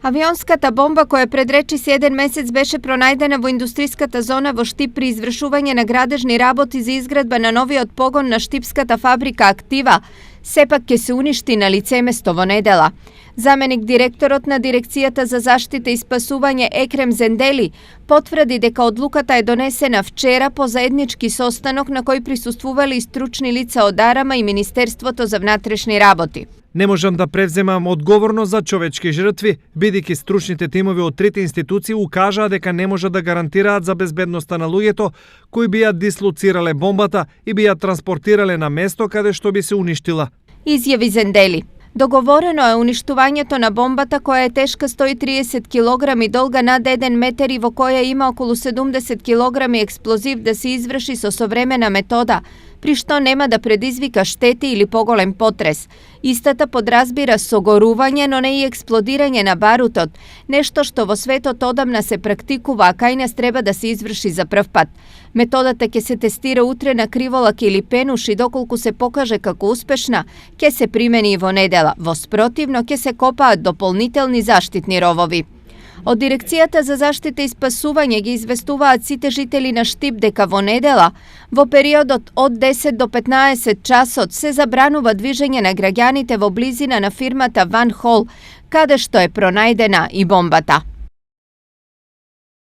Avionskата бомба која пред речиси 1 месец беше пронајдена во индустријската зона во Штип при извршување на градежни работи за изградба на новиот погон на штипската фабрика Актива, сепак ќе се уништи на лице место во недела. Заменик директорот на Дирекцијата за заштита и спасување Екрем Зендели потврди дека одлуката е донесена вчера по заеднички состанок на кој присуствувале и стручни лица од Арама и Министерството за внатрешни работи. Не можам да превземам одговорност за човечки жртви, бидејќи стручните тимови од трите институции укажаа дека не може да гарантираат за безбедноста на луѓето кои би ја дислоцирале бомбата и би ја транспортирале на место каде што би се уништила. Изјави Зендели. Договорено е уништувањето на бомбата која е тешка 130 кг и долга над 1 метар и во која има околу 70 кг експлозив да се изврши со современа метода, при што нема да предизвика штети или поголем потрес. Истата подразбира согорување, но не и експлодирање на барутот, нешто што во светот одамна се практикува, а кај нас треба да се изврши за прв пат. Методата ќе се тестира утре на криволак или пенуш и доколку се покаже како успешна, ќе се примени и во недела. Во спротивно ќе се копаат дополнителни заштитни ровови. Од Дирекцијата за заштита и спасување ги известуваат сите жители на Штип дека во недела, во периодот од 10 до 15 часот, се забранува движење на граѓаните во близина на фирмата Ван Хол, каде што е пронајдена и бомбата.